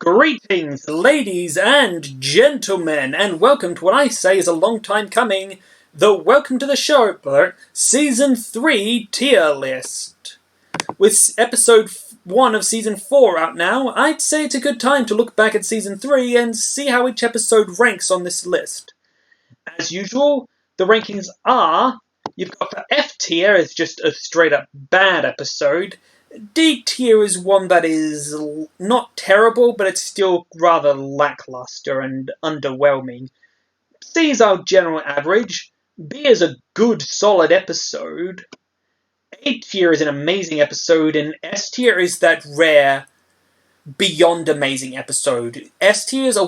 Greetings, ladies and gentlemen, and welcome to what I say is a long time coming, the Welcome to the Show Season 3 tier list. With episode 1 of Season 4 out now, I'd say it's a good time to look back at Season 3 and see how each episode ranks on this list. As usual, the rankings are, you've got the F tier as just a straight up bad episode. D tier is one that is not terrible, but it's still rather lackluster and underwhelming. C is our general average. B is a good, solid episode. A tier is an amazing episode, and S tier is that rare, beyond amazing episode. S tiers are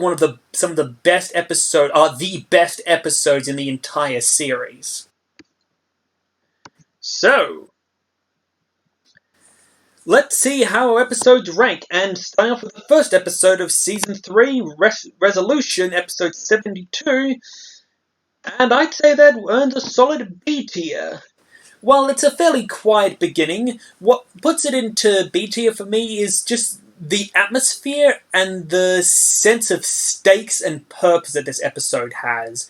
some of the best episodes, are the best episodes in the entire series. So, let's see how our episodes rank, and starting off with the first episode of Season 3, Resolution, episode 72, and I'd say that earns a solid B tier. While it's a fairly quiet beginning, what puts it into B tier for me is just the atmosphere and the sense of stakes and purpose that this episode has.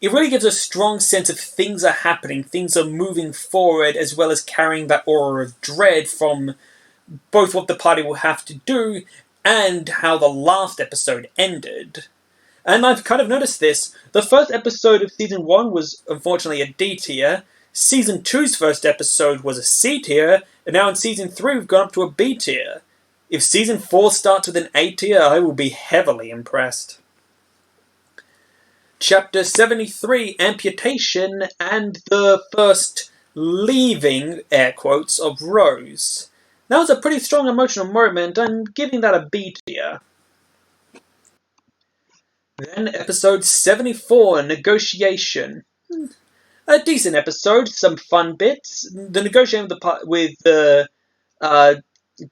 It really gives a strong sense of things are happening, things are moving forward, as well as carrying that aura of dread from both what the party will have to do and how the last episode ended. And I've kind of noticed this. The first episode of Season 1 was unfortunately a D tier, Season 2's first episode was a C tier, and now in Season 3 we've gone up to a B tier. If Season 4 starts with an A tier, I will be heavily impressed. Chapter 73, Amputation, and the first leaving, air quotes, of Rose. That was a pretty strong emotional moment. I'm giving that a B tier. Then episode 74, Negotiation. A decent episode, some fun bits. The negotiating with the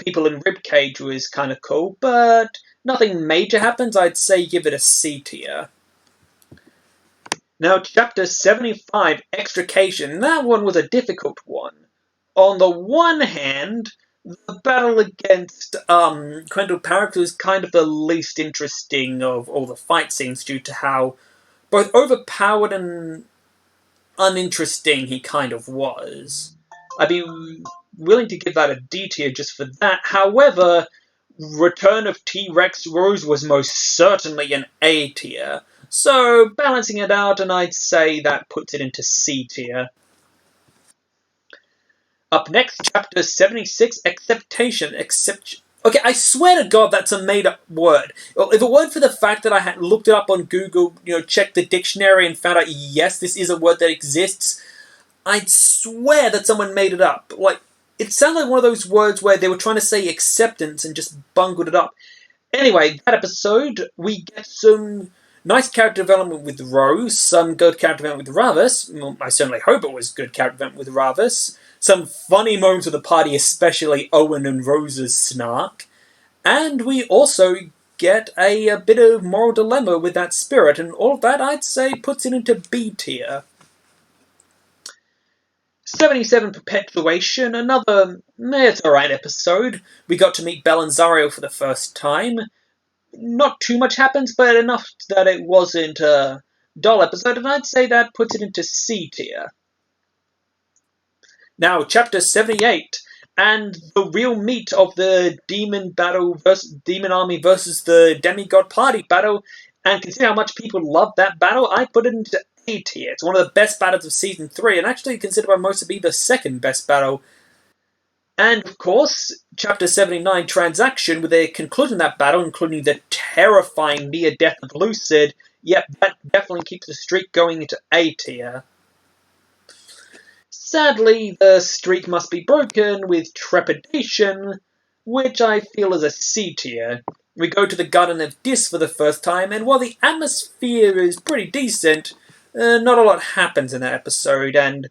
people in Ribcage was kind of cool, but nothing major happens. I'd say give it a C tier. Now, Chapter 75, Extrication. That one was a difficult one. On the one hand, the battle against Quentin Parax was kind of the least interesting of all the fight scenes due to how both overpowered and uninteresting he kind of was. I'd be willing to give that a D tier just for that. However, Return of T-Rex Rose was most certainly an A tier. So, balancing it out, and I'd say that puts it into C tier. Up next, Chapter 76, Acceptation. Okay, I swear to God that's a made-up word. If it weren't for the fact that I had looked it up on Google, checked the dictionary and found out, yes, this is a word that exists, I'd swear that someone made it up. It sounded like one of those words where they were trying to say acceptance and just bungled it up. Anyway, that episode, we get some nice character development with Rose, some good character development with Ravus. Well, I certainly hope it was good character development with Ravus. Some funny moments with the party, especially Owen and Rose's snark. And we also get a bit of moral dilemma with that spirit, and all of that, I'd say, puts it into B tier. 77, Perpetuation, another, it's alright episode. We got to meet Belle and Zariel for the first time. Not too much happens, but enough that it wasn't a dull episode, and I'd say that puts it into C tier. Now, Chapter 78, and the real meat of the demon army versus the demigod party battle, and consider how much people love that battle, I put it into A tier. It's one of the best battles of Season 3, and actually considered by most to be the second best battle. And, of course, Chapter 79, Transaction, with a conclusion of that battle, including the terrifying near-death of Lucid. Yep, that definitely keeps the streak going into A tier. Sadly, the streak must be broken with Trepidation, which I feel is a C tier. We go to the Garden of Dis for the first time, and while the atmosphere is pretty decent, not a lot happens in that episode, and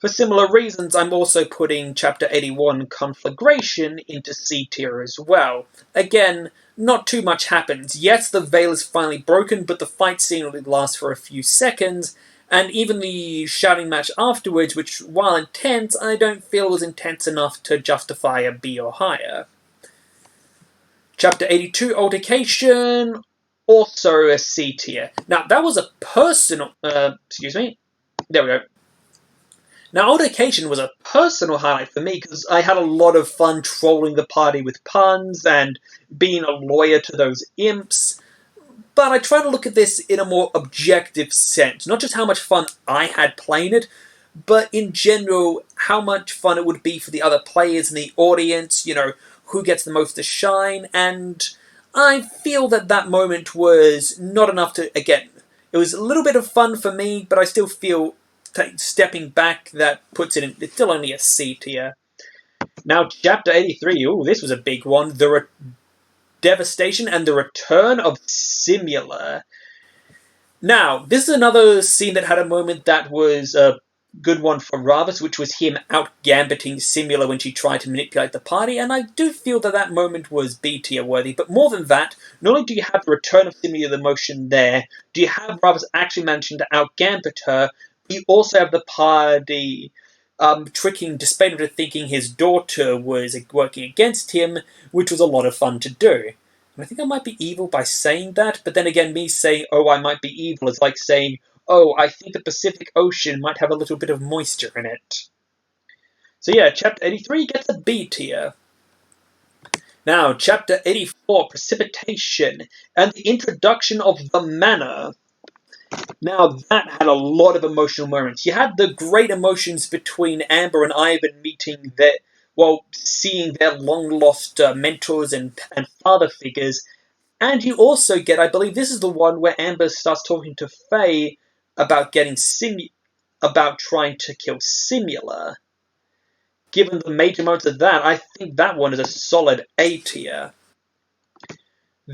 for similar reasons, I'm also putting Chapter 81, Conflagration, into C tier as well. Again, not too much happens. Yes, the veil is finally broken, but the fight scene only lasts for a few seconds, and even the shouting match afterwards, which, while intense, I don't feel was intense enough to justify a B or higher. Chapter 82, Altercation, also a C tier. Now, that was a personal... excuse me. There we go. Now, Altercation was a personal highlight for me because I had a lot of fun trolling the party with puns and being a lawyer to those imps. But I try to look at this in a more objective sense. Not just how much fun I had playing it, but in general, how much fun it would be for the other players in the audience, you know, who gets the most to shine, and I feel that that moment was not enough to, again, it was a little bit of fun for me, but I still feel, stepping back, that puts it in, it's still only a C tier. Now, Chapter 83, ooh, this was a big one, the Devastation and the Return of Simula. Now, this is another scene that had a moment that was a good one for Ravus, which was him out-gambiting Simula when she tried to manipulate the party, and I do feel that that moment was B-tier worthy, but more than that, not only do you have the return of Simula, the motion there, do you have Ravus actually managing to out-gambit her, but you also have the party tricking Despain into thinking his daughter was working against him, which was a lot of fun to do. And I think I might be evil by saying that, but then again, me saying, oh, I might be evil is like saying, oh, I think the Pacific Ocean might have a little bit of moisture in it. So yeah, Chapter 83 gets a B tier. Now, Chapter 84, Precipitation, and the introduction of the Manor. Now, that had a lot of emotional moments. You had the great emotions between Amber and Ivan meeting their, well, seeing their long-lost mentors and father figures, and you also get, I believe this is the one where Amber starts talking to Faye about about trying to kill Simula. Given the major moments of that, I think that one is a solid A tier.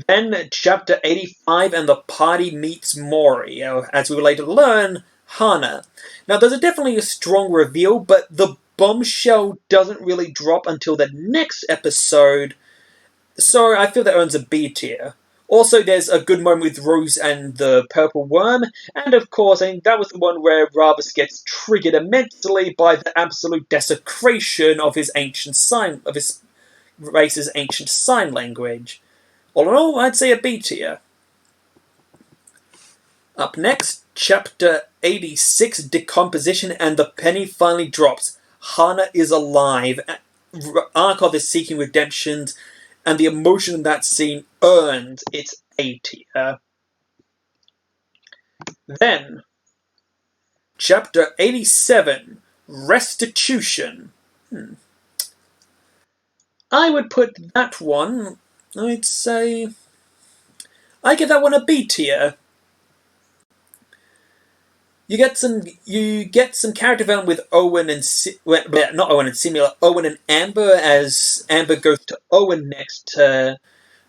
Then Chapter 85 and the party meets Mori, as we will later learn, Hana. Now there's definitely a strong reveal, but the bombshell doesn't really drop until the next episode, so I feel that earns a B tier. Also, there's a good moment with Rose and the Purple Worm, and of course, I think that was the one where Ravus gets triggered immensely by the absolute desecration of his race's ancient sign language. All in all, I'd say a B tier. Up next, Chapter 86, Decomposition, and the penny finally drops. Hana is alive. Archov is seeking redemption, and the emotion in that scene earns its A tier. Then, Chapter 87, Restitution. I would put that one, I'd say, I give that one a B tier. You get some character development with Owen and not Owen and Simula, Owen and Amber, as Amber goes to Owen next to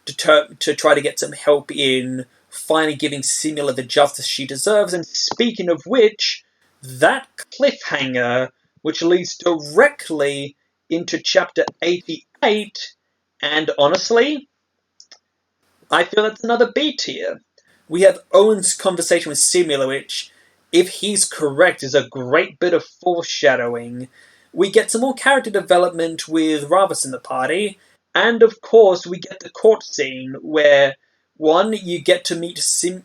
try to get some help in finally giving Simula the justice she deserves. And speaking of which, that cliffhanger, which leads directly into Chapter 88, and honestly, I feel that's another B tier. We have Owen's conversation with Simula, which, if he's correct, is a great bit of foreshadowing. We get some more character development with Ravus in the party, and of course we get the court scene where, one, you get to meet Jiminia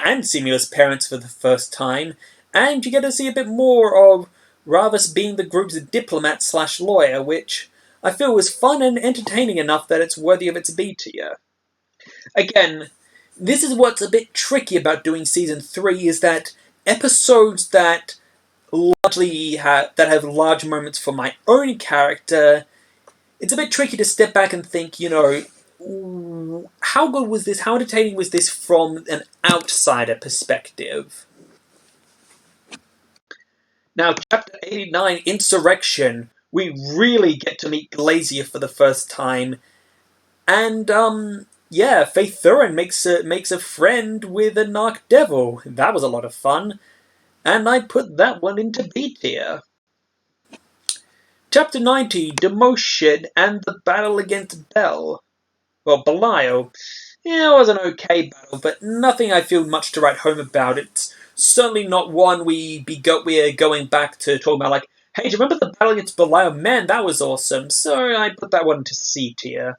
and Simula's parents for the first time, and you get to see a bit more of Ravus being the group's diplomat/lawyer, which I feel was fun and entertaining enough that it's worthy of its B tier. Again, this is what's a bit tricky about doing Season 3, is that episodes that have large moments for my own character, it's a bit tricky to step back and think, you know, how good was this, how entertaining was this from an outsider perspective? Now, Chapter 89, Insurrection, we really get to meet Glazier for the first time, and, yeah, Faith Thurin makes a friend with a Narc Devil. That was a lot of fun. And I put that one into B tier. Chapter 90, Demotion and the Battle Against Bel. Well, Belial. Yeah, it was an okay battle, but nothing I feel much to write home about. It's certainly not one we're going back to talk about, like, hey, do you remember the battle against Belial? Man, that was awesome. So I put that one into C tier.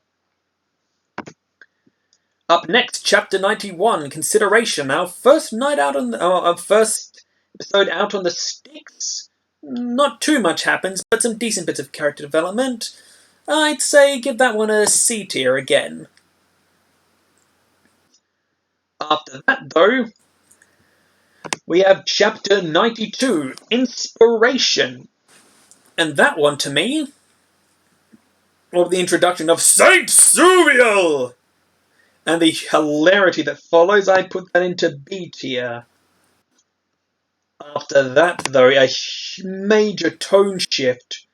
Up next, Chapter 91, Consideration. Our first night out on our first episode out on the sticks. Not too much happens, but some decent bits of character development. I'd say give that one a C tier again. After that, though, we have Chapter 92, Inspiration. And that one, to me, or the introduction of Saint Suviel! And the hilarity that follows, I put that into B tier. After that, though, a major tone shift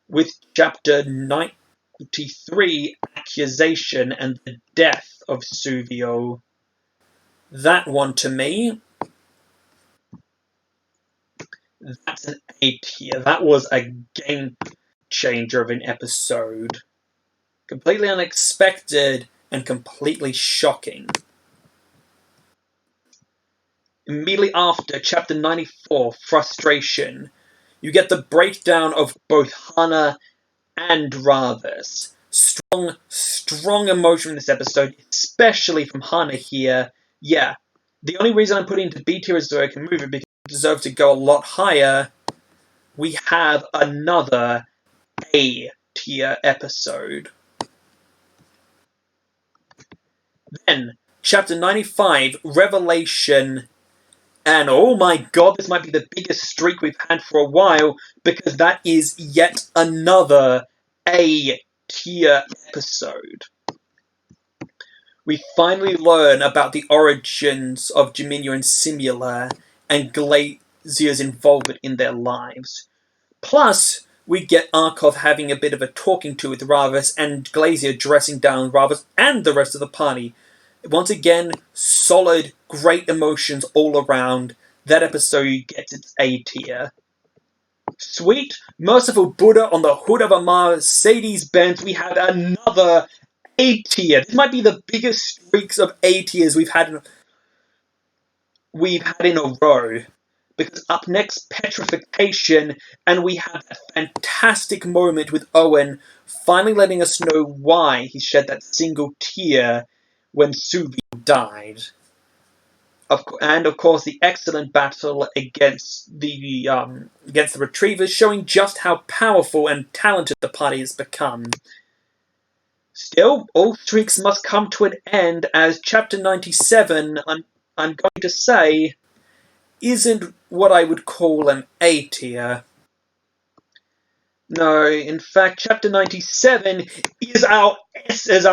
with Chapter 93, Accusation and the Death of Suviel. That one, to me, that's an A tier. That was a game changer of an episode. Completely unexpected and completely shocking. Immediately after Chapter 94, Frustration, you get the breakdown of both Hana and Ravus. Strong emotion in this episode, especially from Hana here. Yeah, the only reason I'm putting it into B tier is so I can move it because it deserves to go a lot higher. We have another A tier episode. Then, Chapter 95, Revelation. And oh my god, this might be the biggest streak we've had for a while, because that is yet another A tier episode. We finally learn about the origins of Geminio and Simula, and Glazier's involvement in their lives. Plus, we get Archov having a bit of a talking to with Ravus, and Glazier dressing down Ravus and the rest of the party. Once again, solid, great emotions all around. That episode gets its A tier. Sweet, merciful Buddha on the hood of a Mercedes-Benz. We had another A tier. This might be the biggest streaks of A tiers we've had in a row. Because up next, Petrification, and we have a fantastic moment with Owen finally letting us know why he shed that single tear when Suviel died. And of course, the excellent battle against the Retrievers, showing just how powerful and talented the party has become. Still, all streaks must come to an end, as Chapter 97, I'm going to say, isn't what I would call an A tier. No, in fact, Chapter 97 is our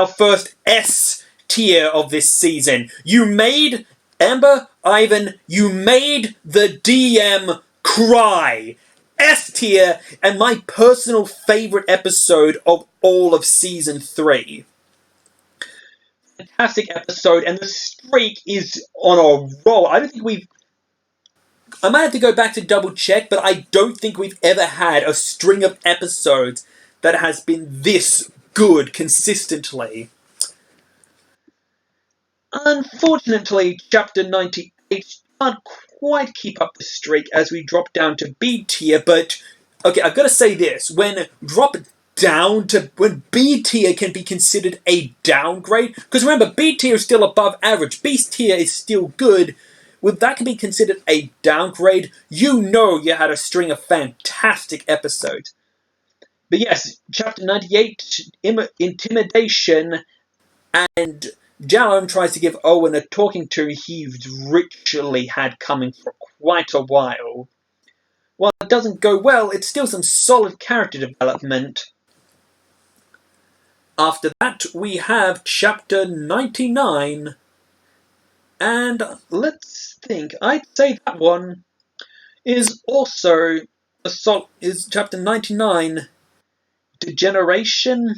first S tier of this season. You made Amber, Ivan, you made the DM cry. S tier, and my personal favorite episode of all of Season 3. Fantastic episode, and the streak is on a roll. I might have to go back to double check, but I don't think we've ever had a string of episodes that has been this good consistently. Unfortunately, Chapter 98 can't quite keep up the streak as we drop down to B tier, but okay, I've got to say this. When B tier can be considered a downgrade, because remember, B tier is still above average, B tier is still good. When that can be considered a downgrade, you know you had a string of fantastic episodes. But yes, Chapter 98, Intimidation, and Jalom tries to give Owen a talking to he's ritually had coming for quite a while. While it doesn't go well, it's still some solid character development. After that, we have Chapter 99. And let's think. I'd say that one is also is Chapter 99, Degeneration.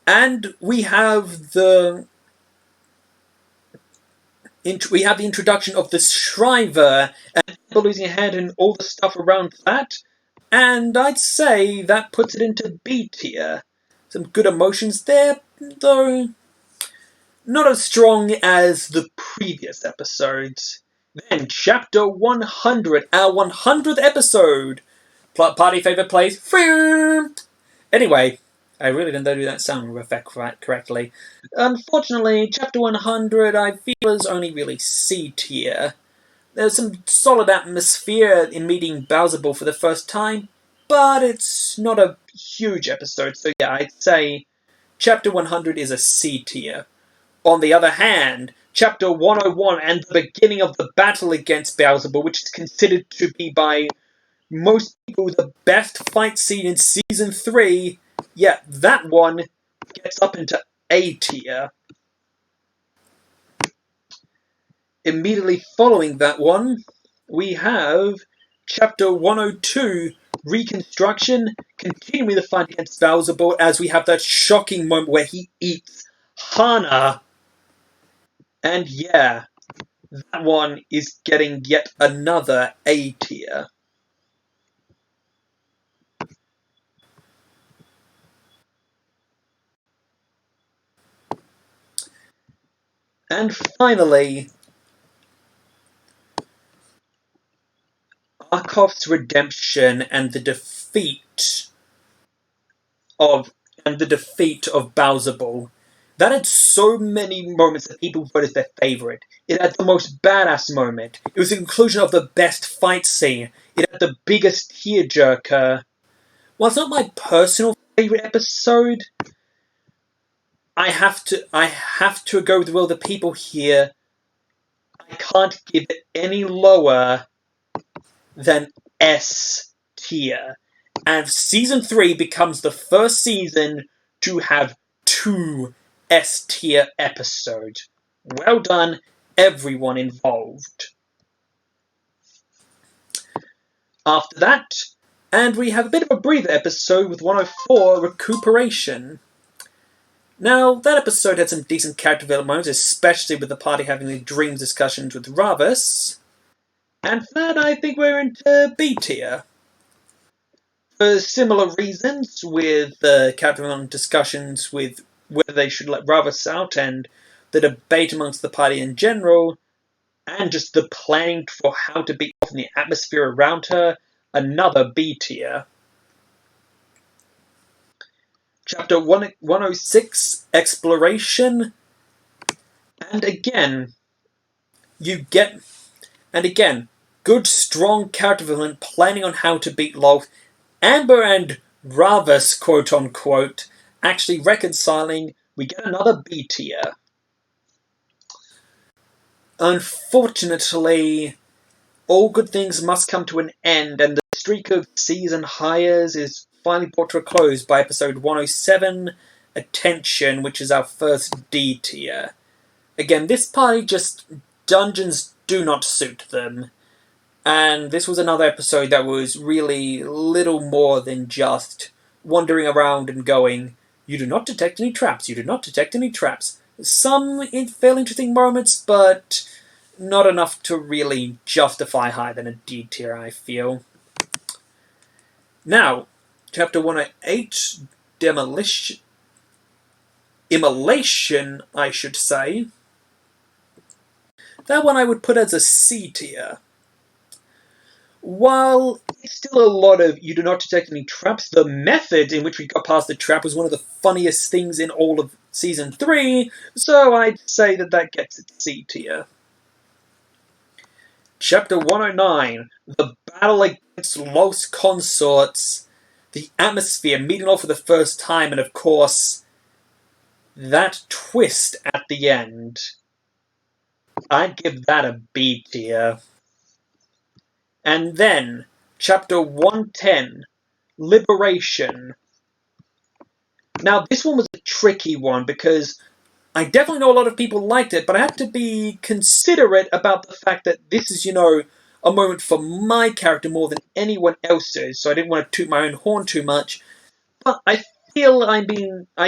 And we have the introduction of the Shriver and losing her head and all the stuff around that. And I'd say that puts it into B tier. Some good emotions there, though not as strong as the previous episodes. Then, Chapter 100, our 100th episode. Party favorite place. Anyway, I really didn't do that sound effect correctly. Unfortunately, Chapter 100 I feel is only really C tier. There's some solid atmosphere in meeting Bowserball for the first time, but it's not a huge episode, so yeah, I'd say Chapter 100 is a C tier. On the other hand, Chapter 101 and the beginning of the battle against Bowserball, which is considered to be by most people the best fight scene in Season 3, yeah, that one gets up into A tier. Immediately following that one, we have Chapter 102, Reconstruction, continuing the fight against Bowserball as we have that shocking moment where he eats Hana. And yeah, that one is getting yet another A tier. And finally, Arkov's redemption and the defeat of Bowserball. That had so many moments that people voted their favorite. It had the most badass moment. It was the conclusion of the best fight scene. It had the biggest tearjerker. While it's not my personal favorite episode, I have to go with the will of the people here. I can't give it any lower than S tier. And Season 3 becomes the first season to have 2 S tier episodes. Well done, everyone involved. After that, and we have a bit of a breather episode with 104, Recuperation. Now, that episode had some decent character development moments, especially with the party having the dreams discussions with Ravus. And for that, I think we're into B tier. For similar reasons, with character development discussions with whether they should let Ravus out and the debate amongst the party in general, and just the planning for how to beat off in the atmosphere around her, another B tier. Chapter 106, Exploration. And again, good strong character development planning on how to beat Lolth. Amber and Ravus, quote-unquote, actually reconciling. We get another B tier. Unfortunately, all good things must come to an end, and the streak of season hires is finally brought to a close by episode 107, Attention, which is our first D tier. Again, this party just dungeons do not suit them. And this was another episode that was really little more than just wandering around and going, you do not detect any traps, you do not detect any traps. Some fairly interesting moments, but not enough to really justify higher than a D tier, I feel. Now, Chapter 108, Immolation, I should say. That one I would put as a C tier. While it's still a lot of you do not detect any traps, the method in which we got past the trap was one of the funniest things in all of Season 3, so I'd say that gets it C tier. Chapter 109, the battle against Los Consorts, the atmosphere, meeting off for the first time, and of course, that twist at the end. I'd give that a B tier. And then, Chapter 110, Liberation. Now, this one was a tricky one because I definitely know a lot of people liked it, but I had to be considerate about the fact that this is, a moment for my character more than anyone else's, so I didn't want to toot my own horn too much. But I feel I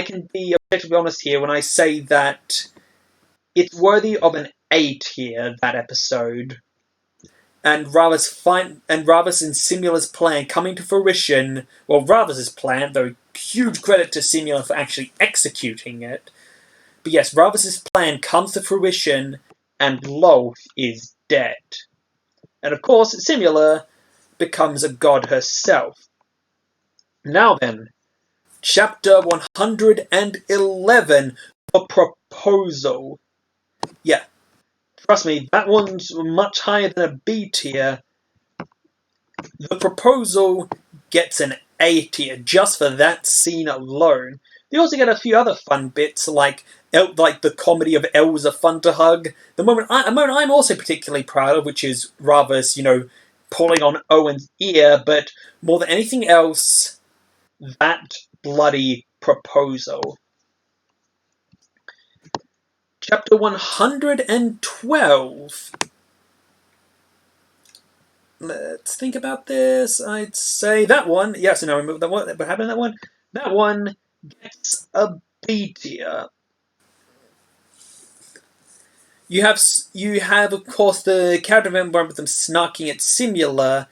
can be objectively honest here when I say that it's worthy of an A tier, that episode. And Ravus and Simula's plan coming to fruition. Well, Ravus' plan, though huge credit to Simula for actually executing it. But yes, Ravus' plan comes to fruition, and Lolth is dead. And of course, Simula becomes a god herself. Now then, Chapter 111, The Proposal. Yeah, trust me, that one's much higher than a B tier. The Proposal gets an A tier just for that scene alone. They also get a few other fun bits, like the comedy of Elsa Fun to Hug. A moment I'm also particularly proud of, which is rather, pulling on Owen's ear, but more than anything else, that bloody proposal. Chapter 112. Let's think about this. I'd say that one. Yes, no, remember that one. What happened in that one? That one gets a B tier. You have of course the character development with them snarking at Simula.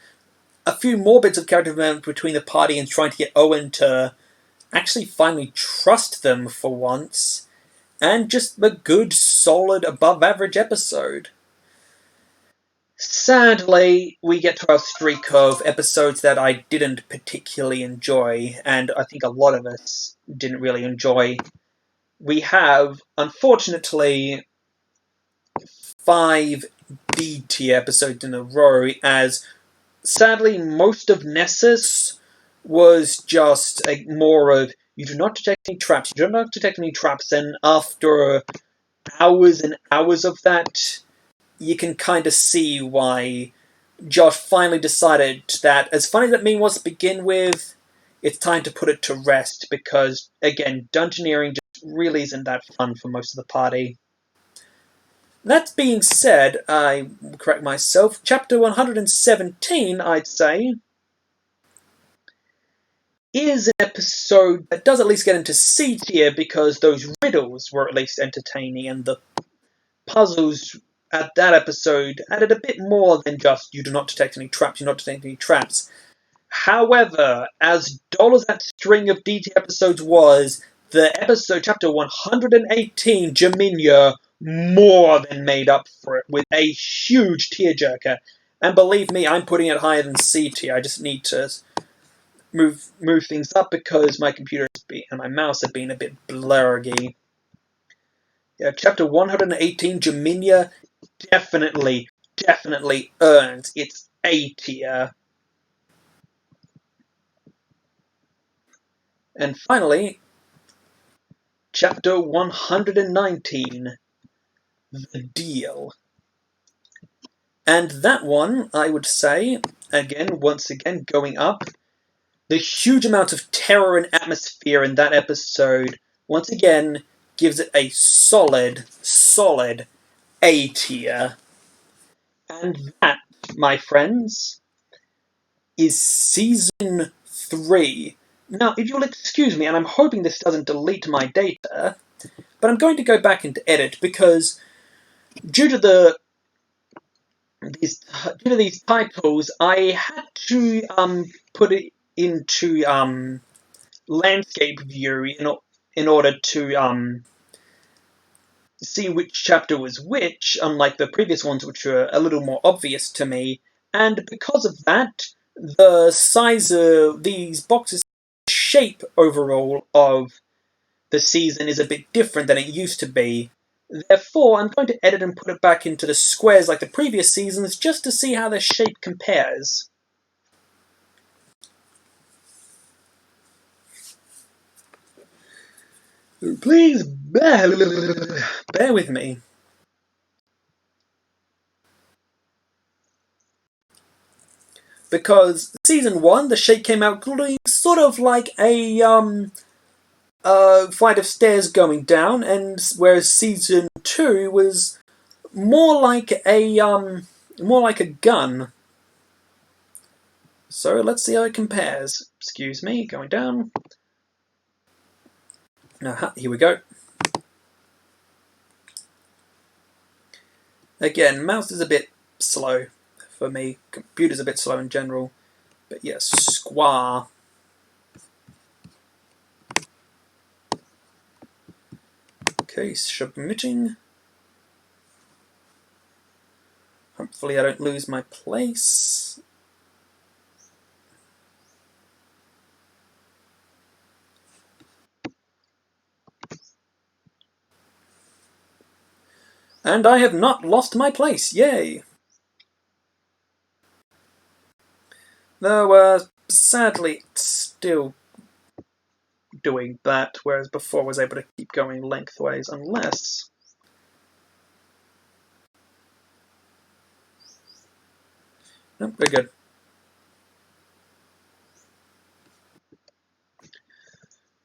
A few more bits of character development between the party and trying to get Owen to actually finally trust them for once, and just a good, solid, above-average episode. Sadly, we get to our streak of episodes that I didn't particularly enjoy, and I think a lot of us didn't really enjoy. We have, unfortunately, 5 D tier episodes in a row, as sadly most of Nessus was just more of, you do not detect any traps, and after hours and hours of that, you can kind of see why Josh finally decided that, as funny as that meme was to begin with, it's time to put it to rest, because, again, dungeoneering just really isn't that fun for most of the party. That being said, I will correct myself, chapter 117, I'd say, is an episode that does at least get into C tier, because those riddles were at least entertaining, and the puzzles at that episode added a bit more than just, you do not detect any traps, you do not detect any traps. However, as dull as that string of DT episodes was, the episode, chapter 118, Jaminia, more than made up for it with a huge tearjerker. And believe me, I'm putting it higher than C tier. I just need to move things up because my computer and my mouse have been a bit blurry. Yeah, chapter 118, Jaminia, definitely earns its A tier. And finally, chapter 119, The Deal. And that one, I would say, once again, going up, the huge amount of terror and atmosphere in that episode, once again, gives it a solid A tier. And that, my friends, is Season 3. Now, if you'll excuse me, and I'm hoping this doesn't delete my data, but I'm going to go back into edit, because due to these titles, I had to put it into landscape view in order to see which chapter was which, unlike the previous ones, which were a little more obvious to me. And because of that, the size of these boxes, shape overall of the season is a bit different than it used to be. Therefore, I'm going to edit and put it back into the squares like the previous seasons, just to see how their shape compares. Please bear with me. Because Season 1, the shape came out sort of like a flight of stairs going down, and whereas Season 2 was more like a gun. So let's see how it compares. Excuse me, going down. Here we go. Again, mouse is a bit slow for me. Computer's a bit slow in general. But yes, square. Okay, submitting. Hopefully I don't lose my place. And I have not lost my place, yay! Though, sadly, still doing that, whereas before I was able to keep going lengthways, unless... No, we're good.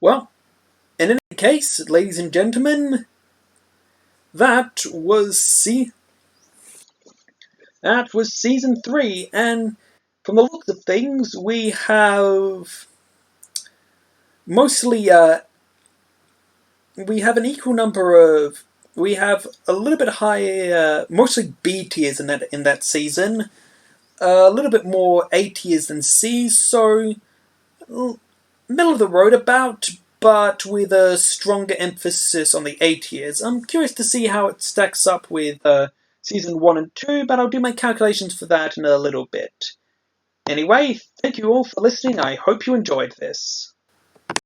Well, in any case, ladies and gentlemen, that was Season 3, and from the looks of things, we have mostly, we have an equal number of, we have a little bit higher, mostly B tiers in that season, a little bit more A tiers than C, so middle of the road about, but with a stronger emphasis on the A tiers. I'm curious to see how it stacks up with Season 1 and 2, but I'll do my calculations for that in a little bit. Anyway, thank you all for listening. I hope you enjoyed this.